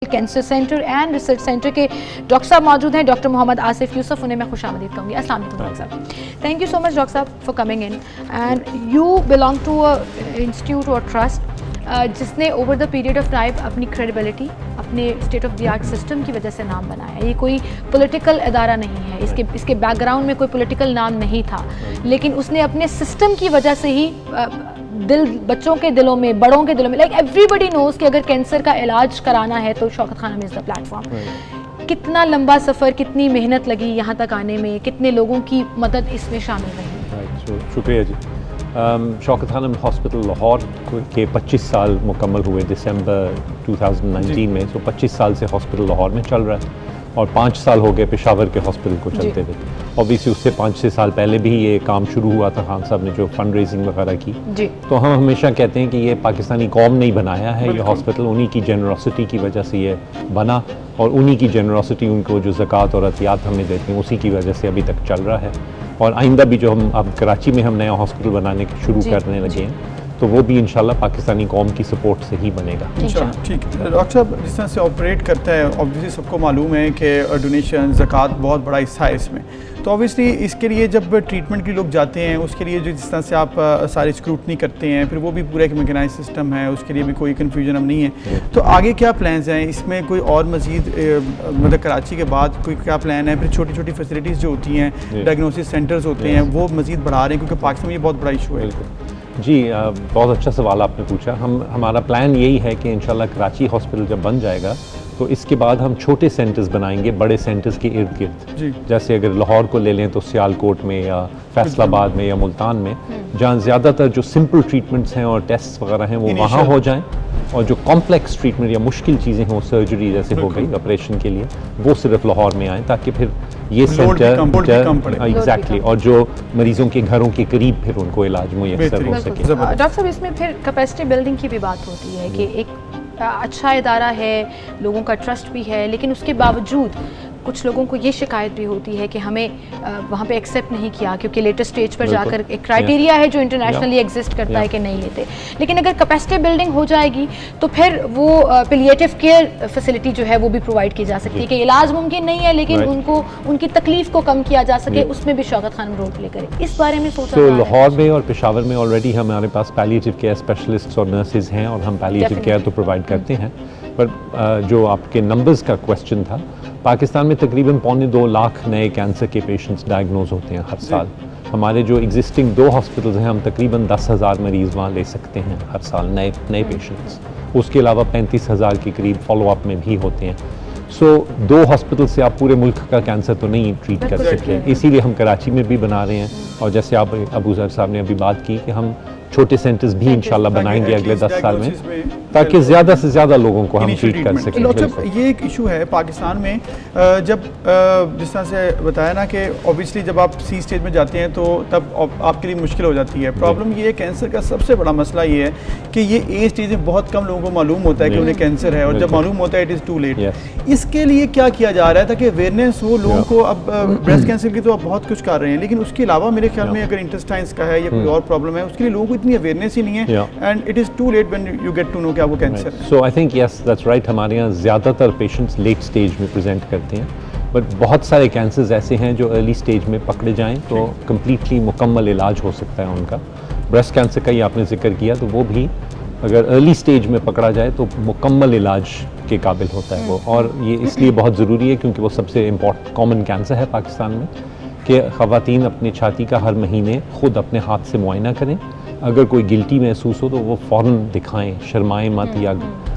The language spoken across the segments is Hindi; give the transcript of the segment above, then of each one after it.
Cancer centre and research centre के डॉक्टर साहब मौजूद हैं, डॉक्टर मोहम्मद आसिफ यूसुफ, उन्हें मैं खुशामदीद कहूँगी। अस्सलाम वालेकुम डॉक्टर साहब, thank you so much doctor साहब for coming in and you belong to a institute और ट्रस्ट जिसने over the period of time अपनी क्रेडिबिलिटी अपने state of the art system की वजह से नाम बनाया। ये कोई पॉलिटिकल अदारा नहीं है, इसके बैकग्राउंड में कोई पॉलिटिकल नाम नहीं था, लेकिन उसने अपने सिस्टम की वजह से ही दिल बच्चों के दिलों में, बड़ों के दिलों में, लाइक एवरीबडी नोज कि अगर कैंसर का इलाज कराना है तो Shaukat Khanum is the platform. कितना लंबा सफ़र, कितनी मेहनत लगी यहाँ तक आने में, कितने लोगों की मदद इसमें शामिल रही? शुक्रिया जी। शौकत खानम हॉस्पिटल लाहौर के 25 साल मुकम्मल हुए दिसंबर 2019 में, तो 25 साल से हॉस्पिटल लाहौर में चल रहा है और 5 साल हो गए पेशावर के हॉस्पिटल को चलते हुए। ऑब्वियसली उससे 5-6 साल पहले भी ये काम शुरू हुआ था, खान साहब ने जो फंड रेजिंग वगैरह की जी। तो हम हमेशा कहते हैं कि ये पाकिस्तानी कौम ने ही बनाया है ये हॉस्पिटल, उन्हीं की जनरॉसिटी की वजह से ये बना और उन्हीं की जनरॉसिटी, उनको जो ज़कात और अतियात हमें देते हैं उसी की वजह से अभी तक चल रहा है। और आइंदा भी जो हम अब कराची में हम नया हॉस्पिटल बनाने शुरू करने लगे हैं तो वो भी इंशाल्लाह पाकिस्तानी कौम की सपोर्ट से ही बनेगा। ठीक है डॉक्टर साहब, जिस तरह से ऑपरेट करता है, ऑब्वियसली सबको मालूम है कि डोनेशन ज़कात बहुत बड़ा हिस्सा है इसमें, तो ऑब्वियसली इसके लिए जब ट्रीटमेंट के लोग जाते हैं उसके लिए जो जिस तरह से आप सारी स्क्रूटनी करते हैं, फिर वो भी पूरा एक मैकेनाइज सिस्टम है, उसके लिए भी कोई कन्फ्यूजन अब नहीं है, तो आगे क्या प्लान्स हैं इसमें? कोई और मज़ीद मतलब कराची के बाद कोई क्या प्लान है? फिर छोटी छोटी फैसिलिटीज़ जो होती हैं, डायग्नोसिस सेंटर्स होते हैं, वो मज़ीद बढ़ा रहे हैं क्योंकि पाकिस्तान में ये बहुत बड़ा इशू है। जी बहुत अच्छा सवाल आपने पूछा। हमारा प्लान यही है कि इंशाल्लाह कराची हॉस्पिटल जब बन जाएगा तो इसके बाद हम छोटे सेंटर्स बनाएंगे बड़े सेंटर्स के इर्द गिर्द। जैसे अगर लाहौर को ले लें तो सियालकोट में या फैसलाबाद में या मुल्तान में, जहाँ ज़्यादातर जो सिंपल ट्रीटमेंट्स हैं और टेस्ट वगैरह हैं वो वहाँ हो जाएं, और जो कॉम्प्लेक्स ट्रीटमेंट या मुश्किल चीज़ें हों, सर्जरी जैसे हो गई ऑपरेशन के लिए, वो सिर्फ लाहौर में आएँ, ताकि फिर ये सेंटर एग्जैक्टली और जो मरीजों के घरों के करीब फिर उनको इलाज मुयस्सर हो सके। डॉक्टर साहब, इसमें फिर कैपेसिटी बिल्डिंग की भी बात होती है कि एक अच्छा इदारा है, लोगों का ट्रस्ट भी है, लेकिन उसके बावजूद कुछ लोगों को ये शिकायत भी होती है कि हमें वहाँ पे एक्सेप्ट नहीं किया, क्योंकि लेटेस्ट स्टेज पर जाकर एक क्राइटेरिया है जो इंटरनेशनली एग्जिस्ट करता है कि नहीं लेते। लेकिन अगर कैपेसिटी बिल्डिंग हो जाएगी तो फिर वो पैलिएटिव केयर फैसिलिटी जो है वो भी प्रोवाइड की जा सकती है कि इलाज मुमकिन नहीं है लेकिन उनको उनकी तकलीफ को कम किया जा सके, उसमें भी शौकत खानम रोल प्ले करे। इस बारे में सोचा तो लाहौर में और पेशावर में ऑलरेडी हमारे पास पैलिएटिव केयर स्पेशलिस्ट और नर्सेज हैं और हम पैलिएटिव केयर तो प्रोवाइड करते हैं। पर जो आपके नंबर्स का क्वेश्चन था, पाकिस्तान में तकरीबन 2.25 लाख नए कैंसर के पेशेंट्स डायग्नोज होते हैं हर साल। हमारे जो एग्जिस्टिंग 2 हॉस्पिटल्स हैं, हम तकरीबन 10,000 मरीज़ वहाँ ले सकते हैं हर साल, नए पेशेंट्स। उसके अलावा 35,000 के करीब फॉलोअप में भी होते हैं। सो 2 हॉस्पिटल से आप पूरे मुल्क का कैंसर तो नहीं ट्रीट कर सकते, इसीलिए हम कराची में भी बना रहे हैं। और जैसे आप अबू ज़र साहब ने अभी बात की कि हम छोटे सेंटर्स भी इंशाल्लाह बनाएंगे अगले 10 साल में, ताकि ज़्यादा से ज़्यादा लोगों को हम ट्रीट कर सकें। ये एक इशू है पाकिस्तान में, जब जिस तरह से बताया ना कि ऑब्वियसली जब आप सी स्टेज में जाते हैं तो तब आपके लिए मुश्किल हो जाती है। प्रॉब्लम ये है, कैंसर का सबसे बड़ा मसला ये है कि ये एज स्टेज में बहुत कम लोगों को मालूम होता है कि उन्हें कैंसर है, और जब मालूम होता है इट इज़ टू लेट। इसके लिए क्या किया जा रहा है ताकि अवेयरनेस हो लोगों को? अब ब्रेस्ट कैंसर की तो आप बहुत कुछ कर रहे हैं, लेकिन उसके अलावा मेरे ख्याल में अगर इंटेस्टाइन्स का है या कोई और प्रॉब्लम है, उसके लिए लोगों को इतनी अवेयरनेस ही नहीं है, and it is too late when you get to know कि आपको कैंसर है। So I think yes that's right, हमारे यहाँ ज़्यादातर पेशेंट्स लेट स्टेज में प्रेजेंट करते हैं, बट बहुत सारे कैंसर्स ऐसे हैं जो अर्ली स्टेज में पकड़े जाएं तो कम्प्लीटली मुकम्मल इलाज हो सकता है उनका। ब्रेस्ट कैंसर का ही आपने जिक्र किया, तो वो भी अगर अर्ली स्टेज में पकड़ा जाए तो मुकम्मल इलाज के काबिल होता है वो। और ये इसलिए बहुत ज़रूरी है क्योंकि वो सबसे कॉमन कैंसर है पाकिस्तान में, कि ख़वातीन अपनी छाती का हर महीने ख़ुद अपने हाथ से मुआयना करें। अगर कोई गिल्टी महसूस हो तो वो फ़ौरन दिखाएं, शर्माएं मत या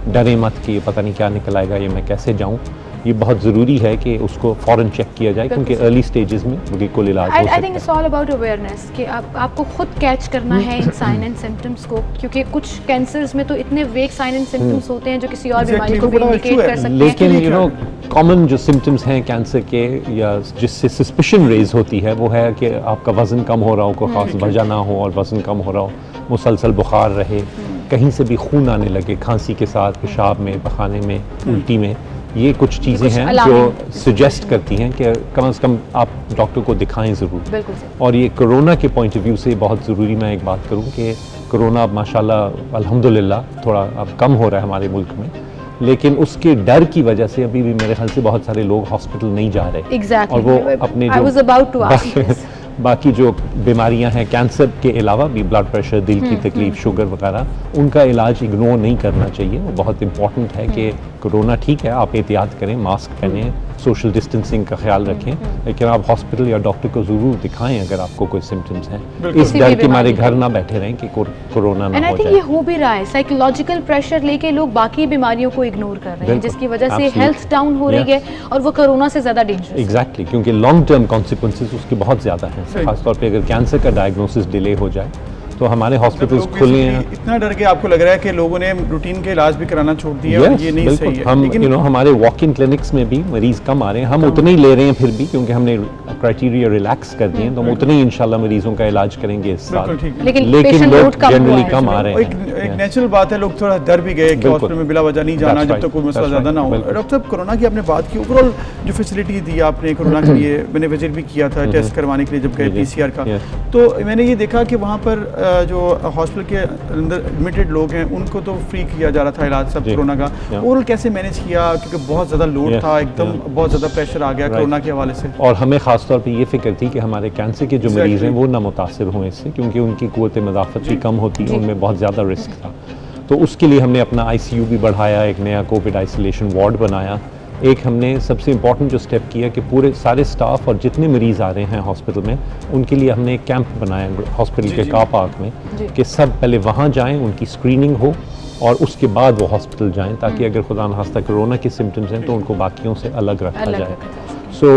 डरें मत कि ये पता नहीं क्या निकल आएगा, ये मैं कैसे जाऊँ। ये बहुत ज़रूरी है कि उसको फ़ौरन चेक किया जाए क्योंकि अर्ली स्टेजेस में बिल्कुल इलाज हो सकता है। I think it's all about awareness कि आपको खुद कैच करना है इन साइन एंड सिम्टम्स को, क्योंकि कुछ कैंसर्स में तो इतने वेग साइन एंड सिम्टम्स होते हैं जो किसी और बीमारी को भी इंडिकेट कर सकते हैं। लेकिन यू नो कॉमन जो सिम्टम्स हैं कैंसर के या जिससे सस्पिशन रेज होती है वो है कि आपका वज़न कम हो रहा हो, कोई ख़ास वजह ना हो और वज़न कम हो रहा हो, मुसलसल बुखार रहे, कहीं से भी खून आने लगे खांसी के साथ, पेशाब में, पखाने में, उल्टी में। ये कुछ चीज़ें हैं जो सजेस्ट करती हैं कि कम से कम आप डॉक्टर को दिखाएं ज़रूर। और ये कोरोना के पॉइंट ऑफ व्यू से बहुत ज़रूरी मैं एक बात करूं कि कोरोना अब माशाल्लाह अल्हम्दुलिल्लाह थोड़ा अब कम हो रहा है हमारे मुल्क में, लेकिन उसके डर की वजह से अभी भी मेरे ख्याल से बहुत सारे लोग हॉस्पिटल नहीं जा रहे। Exactly. और वो अपने जो बाकी जो बीमारियां हैं कैंसर के अलावा भी ब्लड प्रेशर, दिल की तकलीफ, शुगर वगैरह, उनका इलाज इग्नोर नहीं करना चाहिए। वो बहुत इंपॉर्टेंट है कि कोरोना ठीक है, आप एहतियात करें, मास्क पहनें, सोशल डिस्टेंसिंग का ख्याल रखें, लेकिन आप हॉस्पिटल या डॉक्टर को ज़रूर दिखाएं अगर आपको कोई सिम्टम्स हैं। इस डर के मारे घर ना बैठे रहें कि कोरोना ना हो जाए। ये हो भी रहा है, साइकोलॉजिकल प्रेशर लेके लोग बाकी बीमारियों को इग्नोर कर रहे हैं, जिसकी वजह से हेल्थ डाउन हो रही है और वो कोरोना से ज़्यादा डेंजरस। एग्जैक्टली, क्योंकि लॉन्ग टर्म कॉन्सिक्वेंसेस उसके बहुत ज़्यादा हैं। खासतौर पे अगर कैंसर का डायग्नोसिस डिले हो जाए तो हमारे हॉस्पिटल्स खुले हैं। इतना डर के आपको लग रहा है कि लोगों ने रूटीन के इलाज भी कराना छोड़ दिया और ये नहीं सही है। हम हमारे वॉक इन क्लिनिक्स में भी मरीज कम आ रहे हैं, हम उतने ही ले रहे हैं फिर भी, क्योंकि हमने क्राइटेरिया रिलैक्स कर दिए हैं, तो हम उतने ही इंशाल्लाह मरीजों का इलाज करेंगे इस साल। लेकिन लोग जनरली कम आ रहे हैं। एक नेचुरल बात है, लोग थोड़ा डर भी गए कि हॉस्पिटल में बिला वजह नहीं जाना जब तक कोई मसला ज़्यादा ना हो। डॉक्टर साहब, कोरोना की आपने बात की, ओवरऑल जो फैसिलिटी दी आपने कोरोना के लिए, मैंने विजिट भी किया था टेस्ट करवाने के लिए जब गए PCR का, तो मैंने ये देखा कि वहाँ पर जो हॉस्पिटल के अंदर एडमिटेड लोग हैं उनको तो फ्री किया जा रहा था इलाज सब कोरोना का। ओवरऑल कैसे मैनेज किया, क्योंकि बहुत ज़्यादा लोड था, एकदम बहुत ज़्यादा प्रेशर आ गया कोरोना के हवाले से। और हमें ख़ास तौर पे ये फिक्र थी कि हमारे कैंसर के जो मरीज़ हैं वो ना मुतासिर हुए इससे, क्योंकि उनकी क़ुव्वत मदाफ़त भी कम होती है, उनमें बहुत ज़्यादा रिस्क था। तो उसके लिए हमने अपना ICU भी बढ़ाया, एक नया कोविड आइसोलेशन वार्ड बनाया। एक हमने सबसे इम्पॉर्टेंट जो स्टेप किया कि पूरे सारे स्टाफ और जितने मरीज़ आ रहे हैं हॉस्पिटल में, उनके लिए हमने एक कैंप बनाया हॉस्पिटल के कार पार्क में, कि सब पहले वहाँ जाएं, उनकी स्क्रीनिंग हो और उसके बाद वो हॉस्पिटल जाएं, ताकि अगर खुदा न खास्ता कोरोना के सिम्टम्स हैं तो उनको बाकियों से अलग रखा जाए। सो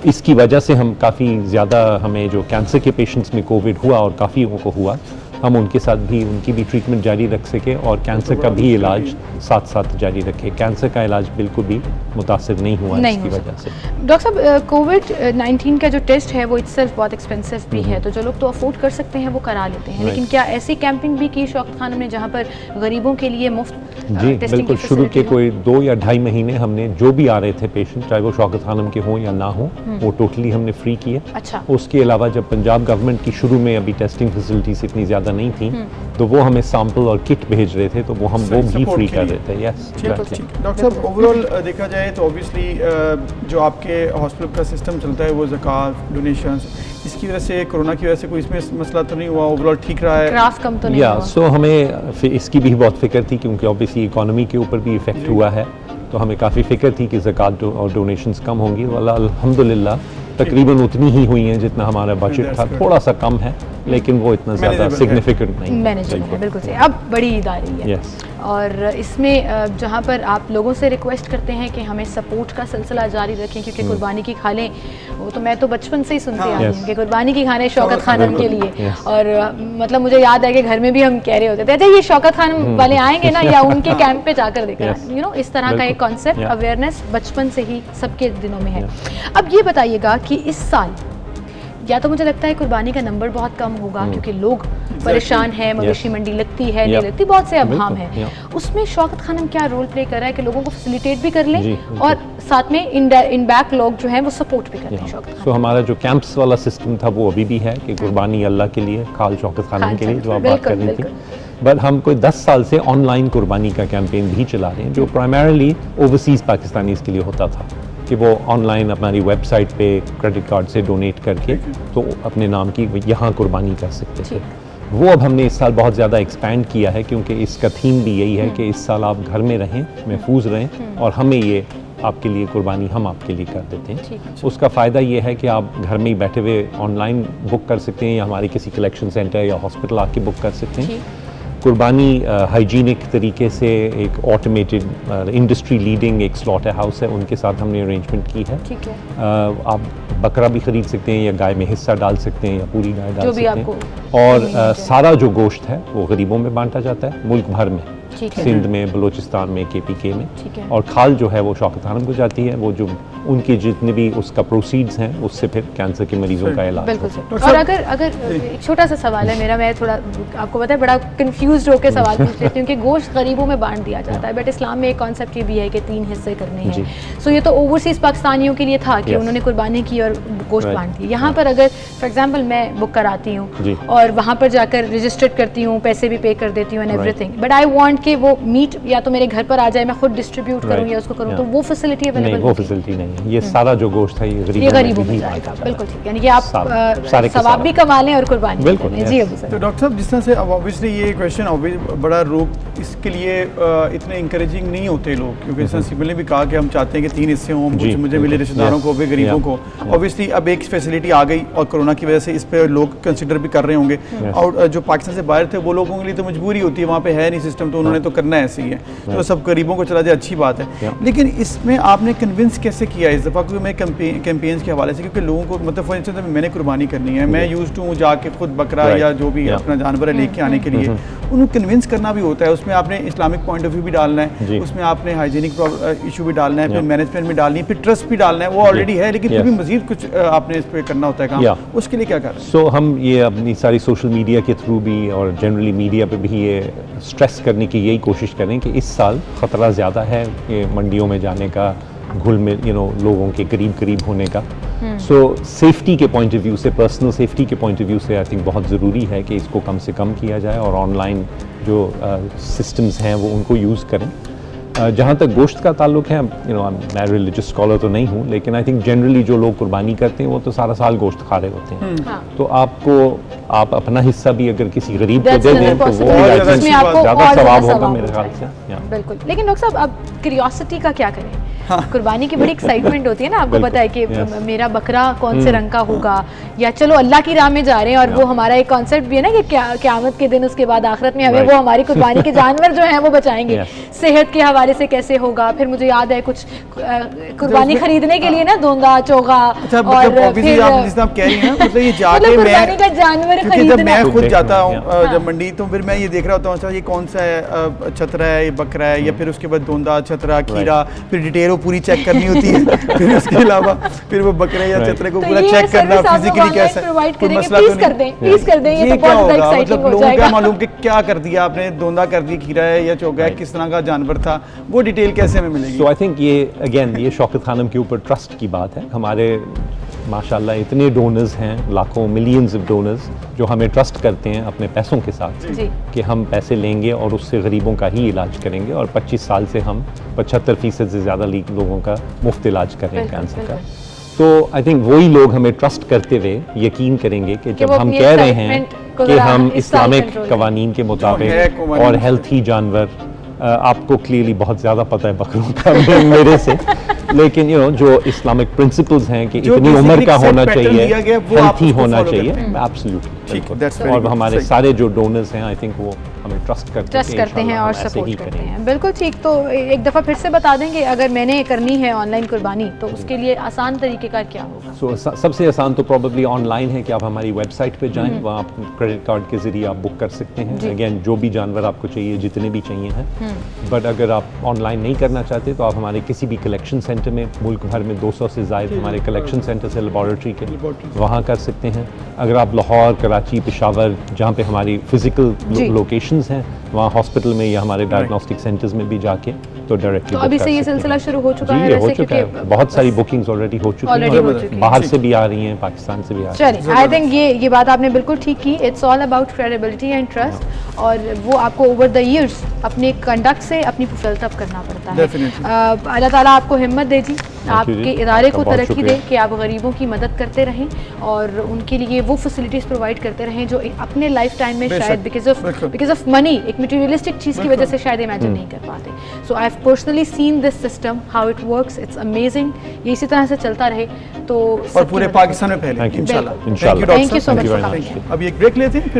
इसकी वजह से हम काफ़ी ज़्यादा, हमें जो कैंसर के पेशेंट्स में कोविड हुआ और काफ़ी को हुआ, हम उनके साथ भी उनकी भी ट्रीटमेंट जारी रख सके और कैंसर का भी इलाज साथ साथ जारी रखे। कैंसर का इलाज बिल्कुल भी मुतासिर नहीं हुआ इसकी वजह से। डॉक्टर साहब, कोविड-19 का जो टेस्ट है वो इटसेल्फ बहुत एक्सपेंसिव भी है, तो जो लोग तो अफोर्ड कर सकते हैं वो करा लेते हैं, लेकिन क्या ऐसी कैंपिंग भी की शौकत खानों ने जहाँ पर गरीबों के लिए मुफ्त जी बिल्कुल, शुरू के कोई 2 या 2.5 महीने हमने जो भी आ रहे थे पेशेंट, चाहे वो शौकत खानम के हों या ना हों, वो टोटली हमने फ्री किए। अच्छा। उसके अलावा जब पंजाब गवर्नमेंट की शुरू में अभी टेस्टिंग फैसिलिटीज इतनी ज़्यादा नहीं थी, तो वो हमें सैंपल और किट भेज रहे थे, तो वो हम वो भी फ्री कर रहे थे। यस डॉक्टर साहब, ओवरऑल देखा जाए तो ऑब्वियसली जो आपके हॉस्पिटल का सिस्टम चलता है वो ज़कात, डोनेशंस, इसकी वजह से कोरोना की वजह से कोई इसमें मसला तो नहीं हुआ, ओवरऑल ठीक रहा है? ग्राफ कम तो नहीं हुआ? सो हमें इसकी भी बहुत फिक्र थी, क्योंकि ऑब्वियसली इकोनॉमी के ऊपर भी इफेक्ट हुआ है, तो हमें काफ़ी फिक्र थी कि ज़कात और डोनेशंस कम होंगी। अल्हम्दुलिल्लाह तकरीबन उतनी ही हुई हैं जितना हमारा बजट था, थोड़ा सा कम है, लेकिन वो इतना ज़्यादा सिग्निफिकेंट नहीं है। मैनेजेबल है, बिल्कुल सही। अब बड़ी ईद आ रही है और इसमें जहाँ पर आप लोगों से रिक्वेस्ट करते हैं कि हमें सपोर्ट का सिलसिला जारी रखें, क्योंकि कुर्बानी की खालें, वो तो मैं तो बचपन से ही सुनते आ रही हूँ कि कुर्बानी की खानें शौकत खानम के लिए, और मतलब मुझे याद है कि घर में भी हम कह रहे होते थे, अच्छा ये शौकत खानम वाले आएंगे ना, या उनके कैंप पे जाकर देखा, इस तरह का एक कॉन्सेप्ट, अवेयरनेस बचपन से ही सबके दिनों में है। अब ये बताइएगा कि इस साल या तो मुझे लगता है कुर्बानी का नंबर बहुत कम होगा, क्योंकि लोग परेशान हैं, मवेशी मंडी लगती है नहीं लगती, बहुत से अभाव हैं, उसमें शौकत खानम क्या रोल प्ले कर रहा है कि लोगों को फैसिलिटेट भी कर लें और साथ में इन बैक लोग जो हैं वो सपोर्ट भी करते हैं शौकत खानम? हमारा जो कैंप्स वाला सिस्टम था वो अभी भी है कि कुर्बानी अल्लाह के लिए, खाल शौकत खानम के लिए, जो आप बात कर रही थी। बट हम कोई 10 साल से ऑनलाइन कुर्बानी का कैंपेन भी चला रहे हैं, जो प्राइमरली ओवरसीज़ पाकिस्तानीज़ के लिए होता था, कि वो ऑनलाइन हमारी वेबसाइट पे क्रेडिट कार्ड से डोनेट करके तो अपने नाम की यहाँ कुर्बानी कर सकते थे। वो अब हमने इस साल बहुत ज़्यादा एक्सपैंड किया है, क्योंकि इसका थीम भी यही है कि इस साल आप घर में रहें, महफूज रहें, और हमें ये आपके लिए कुर्बानी हम आपके लिए कर देते हैं। उसका फ़ायदा ये है कि आप घर में ही बैठे हुए ऑनलाइन बुक कर सकते हैं, या हमारे किसी कलेक्शन सेंटर या हॉस्पिटल आके बुक कर सकते हैं। कुर्बानी हाइजीनिक तरीके से एक ऑटोमेटेड इंडस्ट्री लीडिंग एक स्लॉटर हाउस है, उनके साथ हमने अरेंजमेंट की है। ठीक है। आप बकरा भी ख़रीद सकते हैं, या गाय में हिस्सा डाल सकते हैं, या पूरी गाय डाल सकते हैं, और सारा जो गोश्त है वो गरीबों में बांटा जाता है मुल्क भर में, सिंध में, बलूचिस्तान में, KPK में, और खाल जो है वो शौकत खानम को जाती है, वो जो उनके जितने भी उसका प्रोसीड्स हैं उससे फिर कैंसर के मरीजों का इलाज होता है। और अगर एक छोटा सा सवाल है मेरा, मैं थोड़ा आपको पता है बड़ा कंफ्यूज होकर सवाल पूछ लेती हूँ कि गोश्त गरीबों में बांट दिया जाता है, बट इस्लाम में एक कॉन्सेप्ट ये भी है कि 3 हिस्से करने हैं। सो ये तो ओवरसीज़ पाकिस्तानियों के लिए था कि उन्होंने कुर्बानी की और गोश्त बांट दिया। यहाँ पर अगर फॉर एग्जाम्पल मैं बुक कराती हूँ और वहाँ पर जाकर रजिस्टर्ड करती हूँ, पैसे भी पे कर देती हूँ and everything, but I want कि वो मीट या तो मेरे घर पर आ जाए, मैं खुद डिस्ट्रीब्यूट करूँ या उसको करूँ, तो वो फैसिलिटी अवेलेबल नहीं, वो फैसिलिटी नहीं है। ये सारा जो गोश्त है ये गरीबों में जाएगा। बिल्कुल ठीक, यानी कि आप सवाब भी कमा लें और कुर्बानी बिल्कुल। जी अबू सर। तो डॉक्टर साहब, जिस तरह से अब ऑब्वियसली ये क्वेश्चन बड़ा रूप इसके लिए इतने इंकरेजिंग नहीं होते लोग, क्योंकि जैसा सिमल ने भी कहा कि हम चाहते हैं कि 3 हिस्से हों, मुझे मिले रिश्तेदारों को भी, गरीबों को। ऑब्वियसली अब एक फैसिलिटी आ गई और कोरोना की वजह से इस पे लोग कंसिडर भी कर रहे होंगे, और जो पाकिस्तान से बाहर थे वो लोगों के लिए तो मजबूरी होती है, वहाँ पे है नहीं सिस्टम, तो उन्होंने तो करना ऐसे ही है, तो सब गरीबों को चला जाए, अच्छी बात है। लेकिन इसमें आपने कन्विंस कैसे किया इस दफ़ा, क्योंकि मैं कैंपेन्स के हवाले से, क्योंकि लोगों को मतलब फॉर इंस्टेंस मैंने कुर्बानी करनी है, मैं यूज्ड हूँ जाके खुद बकरा या जो भी अपना जानवर है लेके आने के लिए, उन्हें कन्विंस करना भी होता है, उसमें आपने इस्लामिक पॉइंट ऑफ व्यू भी डालना है, उसमें आपने हाइजीनिक इशू भी डालना है, फिर मैनेजमेंट भी डालनी है, फिर ट्रस्ट भी डालना है, वो ऑलरेडी है, लेकिन फिर भी मजीद कुछ आपने इस पर करना होता है काम, उसके लिए क्या कर रहे हैं? सो हम ये अपनी सारी सोशल मीडिया के थ्रू भी और जनरली मीडिया पे भी ये स्ट्रेस करने की यही कोशिश करें कि इस साल ख़तरा ज़्यादा है ये मंडियों में जाने का, घुल मिल लोगों के करीब होने का। सो सेफ्टी के पॉइंट ऑफ व्यू से, पर्सनल सेफ्टी के पॉइंट ऑफ व्यू से आई थिंक बहुत ज़रूरी है कि इसको कम से कम किया जाए और ऑनलाइन जो सिस्टम्स हैं वो उनको यूज़ करें। जहाँ तक गोश्त का ताल्लुक है, मैं रिलीजियस स्कॉलर तो नहीं हूँ, लेकिन आई थिंक जनरली जो लोग कुर्बानी करते हैं वो तो सारा साल गोश्त खा रहे होते हैं, तो आप अपना हिस्सा भी अगर किसी गरीब को दे दें तो वो ज़्यादा सवाब होगा मेरे ख्याल से। बिल्कुल। लेकिन डॉक्टर साहब, अब क्यूरियोसिटी का क्या करें? कुर्बानी की बड़ी एक्साइटमेंट होती है ना, आपको पता है कि मेरा बकरा कौन से रंग का होगा, या चलो अल्लाह की राह में जा रहे हैं, और वो हमारा एक कॉन्सेप्ट भी है ना कि क़यामत के दिन उसके बाद आखिरत में हमें वो हमारी कुर्बानी के जानवर जो हैं वो बचाएंगे, सेहत के हवाले से कैसे होगा। फिर मुझे याद है कुछ कुर्बानी खरीदने के लिए ना धोंदा चोगा, और फिर आप कह रही हैं मतलब ये जाके कुर्बानी का जानवर खरीदना, जब मैं खुद जाता हूँ जब मंडी, तो फिर मैं ये देख रहा होता हूँ अच्छा ये कौन सा है, छतरा है, ये बकरा है, या फिर उसके बाद धोंदा, छतरा, खीरा, फिर डिटेल पूरी चेक करनी होती है, फिर उसके अलावा फिर वो बकरे या छतरे को पूरा चेक करना, फिजिकली कैसा प्लीज कर दें, ये क्या होगा, मतलब लोगों को क्या मालूम कि क्या कर दिया आपने, धोंदा कर दिया, खीरा है या चोगा है, किस तरह का जानवर था, वो डिटेल कैसे हमें मिलेगी? सो आई थिंक ये अगेन ये शौकत खानम के ऊपर ट्रस्ट की बात है। हमारे माशाल्लाह इतने डोनर्स हैं, लाखों मिलियंस ऑफ डोनर्स जो हमें ट्रस्ट करते हैं अपने पैसों के साथ कि हम पैसे लेंगे और उससे गरीबों का ही इलाज करेंगे, और 25 साल से हम 75% से ज़्यादा लोगों का मुफ्त इलाज कर रहे हैं कैंसर का। तो आई थिंक वही लोग हमें ट्रस्ट करते हुए यकीन करेंगे कि जब हम कह रहे हैं कि हम इस्लामिक कवानीन के मुताबिक और हेल्थी जानवर, आपको क्लियरली बहुत ज़्यादा पता है बकरों का मेरे से, लेकिन जो इस्लामिक प्रिंसिपल्स हैं कि इतनी उम्र का होना चाहिए, हेल्थी होना चाहिए, एब्सोल्युटली। और हमारे सारे जो डोनर्स हैं आई थिंक वो हमें ट्रस्ट करते हैं और सपोर्ट करते हैं। बिल्कुल ठीक। तो एक दफ़ा फिर से बता देंगे, अगर मैंने करनी है ऑनलाइन कुर्बानी तो उसके लिए आसान तरीके का क्या होगा? सबसे आसान तो प्रोबेबली ऑनलाइन है कि आप हमारी वेबसाइट पे जाएं, वहाँ आप क्रेडिट कार्ड के जरिए आप बुक कर सकते हैं, अगेन जो भी जानवर आपको चाहिए, जितने भी चाहिए हैं। बट अगर आप ऑनलाइन नहीं करना चाहते तो आप हमारे किसी भी कलेक्शन सेंटर में, मुल्क भर में 200 से ज़ायद हमारे कलेक्शन सेंटर से लेबॉरेटरी के, वहाँ कर सकते हैं। अगर आप लाहौर, कराची, पेशावर, जहाँ पे हमारी फिजिकल लोकेशंस हैं, वहाँ हॉस्पिटल में या हमारे डायग्नोस्टिक सेंटर्स में भी जाके तो डायरेक्टली अभी से ये सिलसिला शुरू हो चुका है, हो चुका है, बहुत सारी बुकिंग्स ऑलरेडी हो चुकी हैं, बाहर से भी आ रही हैं, पाकिस्तान से भी आ रही हैं। चलिए, आई थिंक ये बात आपने बिल्कुल ठीक की। It's all about credibility and trust, और वो आपको ओवर द इयर्स अपने कंडक्ट से अपनी तब करना पड़ता है। अल्लाह ताला आपको हिम्मत दे जी, आपके इदारे को तरक्की दे कि आप गरीबों की मदद करते रहें और उनके लिए वो फैसिलिटीज़ प्रोवाइड करते रहें जो अपने लाइफ टाइम में शायद बिकॉज ऑफ मनी, एक मटीरियलिस्टिक चीज़ की वजह से शायद इमेजिन नहीं कर पाते। So I have personally seen this system, how it works, it's amazing. ये इसी तरह से चलता रहे तो और पूरे पाकिस्तान में फैले इंशाल्लाह। Thank you so much. अब एक ब्रेक लेते हैं।